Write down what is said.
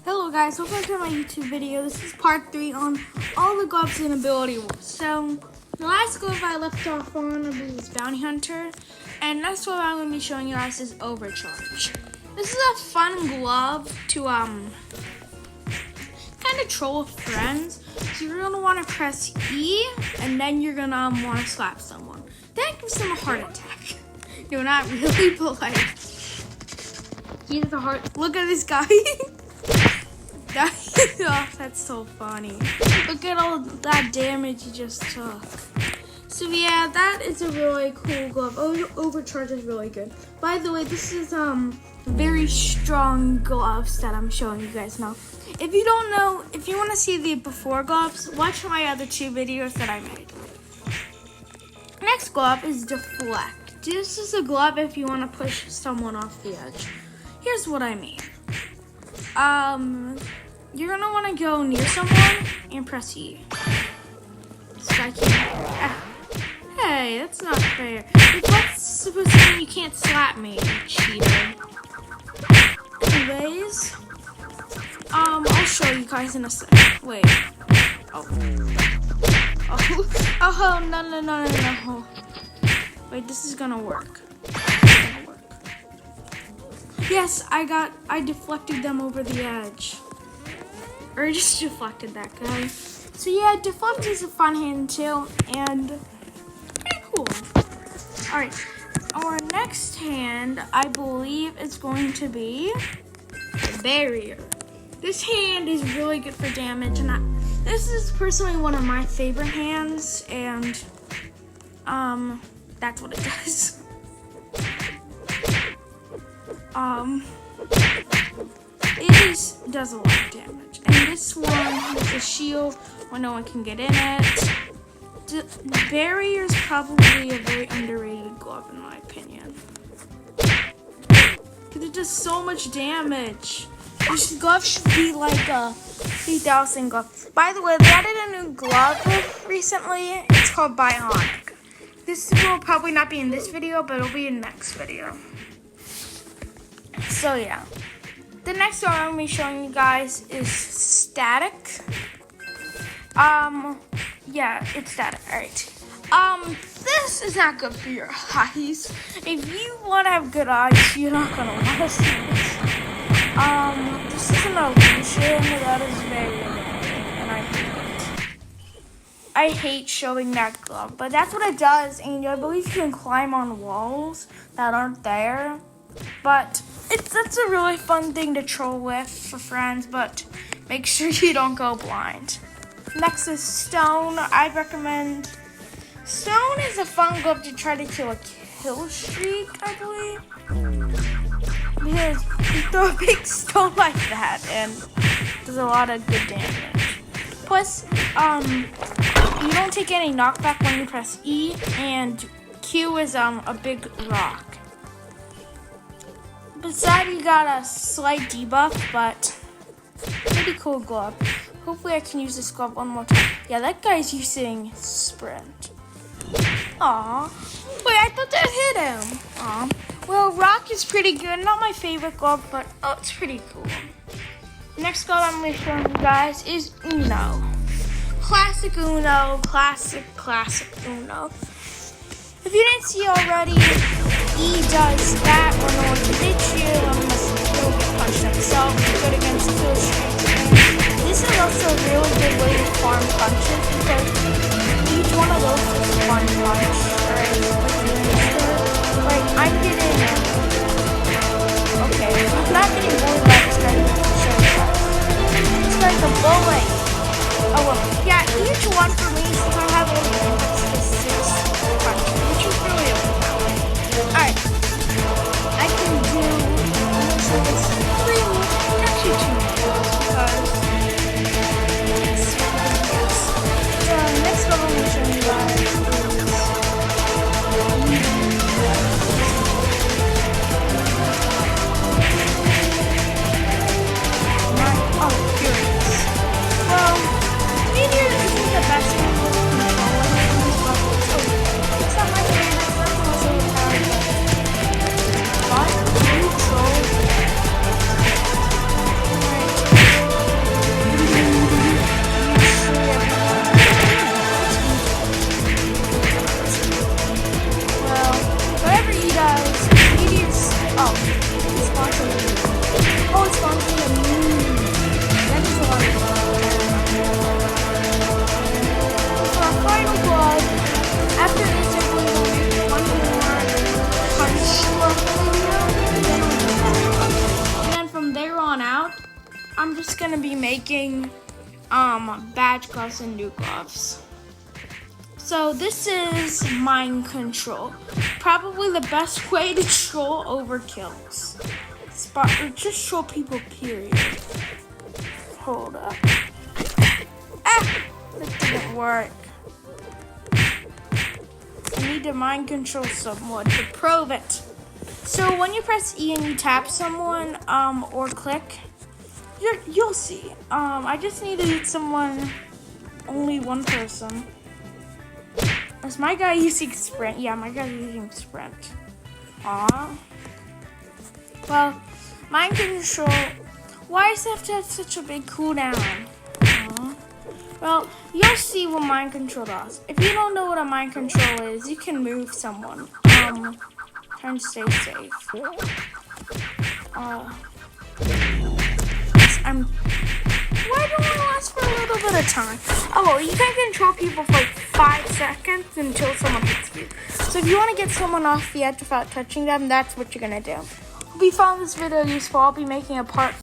Hello guys, welcome to my YouTube video. This is part 3 on all the gloves and ability wars. So, the last glove I left off on, I believe, was Bounty Hunter. And next glove I'm going to be showing you guys is Overcharge. This is a fun glove to kind of troll with friends. So you're going to want to press E, and then you're going to want to slap someone. That gives them a heart attack. No, not really, but like, he's the heart. Look at this guy. Oh, that's so funny. Look at all that damage he just took. So yeah, that is a really cool glove. Overcharge is really good. By the way, this is very strong gloves that I'm showing you guys now. If you don't know, if you want to see the before gloves, watch my other 2 videos that I made. Next glove is Deflect. This is a glove if you want to push someone off the edge. Here's what I mean. You're gonna want to go near someone and press E. So I can't. Hey, that's not fair. That's supposed to mean you can't slap me, you cheater. Anyways, I'll show you guys in a sec. Wait. Oh, no. Wait, this is gonna work. Yes, I deflected them over the edge. Or just deflected that guy. So yeah, Deflect is a fun hand too, and pretty cool. Alright, our next hand, I believe, is going to be Barrier. This hand is really good for damage, and this is personally one of my favorite hands, and that's what it does. It does a lot of damage. And this one has a shield where no one can get in it. Barrier is probably a very underrated glove in my opinion. Because it does so much damage. This glove should be like a 3,000 glove. By the way, they added a new glove recently. It's called Bionic. This will probably not be in this video, but it'll be in the next video. So yeah. The next one I'm going to be showing you guys is Static. Yeah, it's Static. Alright. This is not good for your eyes. If you want to have good eyes, you're not going to want to see this. This is an illusion that is very annoying, and I hate it. I hate showing that glove, but that's what it does, and I believe you can climb on walls that aren't there. But that's a really fun thing to troll with for friends, but make sure you don't go blind. Next is Stone. I'd recommend Stone is a fun glove to try to kill a kill streak, I believe. Because you throw a big stone like that and does a lot of good damage. Plus, you don't take any knockback when you press E, and Q is a big rock. Besides, you got a slight debuff, but pretty cool glove. Hopefully I can use this glove one more time. Yeah, that guy's using Sprint. Aw. Wait, I thought that hit him. Aw. Well, Rock is pretty good. Not my favorite glove, but it's pretty cool. Next glove I'm going to show you guys is Uno. Classic Uno. Classic Uno. If you didn't see already, E does that when no one can hit you unless you get punched themselves. Good against kill streaks. This is also a really good way to farm punches because each one of those is one punch. Like I'm getting. Okay, I'm not getting bullied by this guy. It's like a bullet. Oh well, yeah. Each one for me, since I have only is 6 punches, which is really okay. Alright, I can do this 3, actually 2 videos because yes. So next one I'm going to show you guys is I'm just gonna be making badge gloves and new gloves. So this is mind control. Probably the best way to troll overkills. Or just troll people, period. Hold up. Ah! That didn't work. I need to mind control someone to prove it. So when you press E and you tap someone, or click, you'll see. I just need to hit someone, only one person. Is my guy using sprint? Yeah, my guy's using sprint. Aw. Well, mind control. Why does it have to have such a big cooldown? Aw. Well, you'll see what mind control does. If you don't know what a mind control is, you can move someone. Trying to stay safe. Why don't it last for a little bit of time? Oh, well, you can control people for like 5 seconds until someone hits you. So if you want to get someone off the edge without touching them, that's what you're gonna do. Hope you found this video useful. I'll be making a part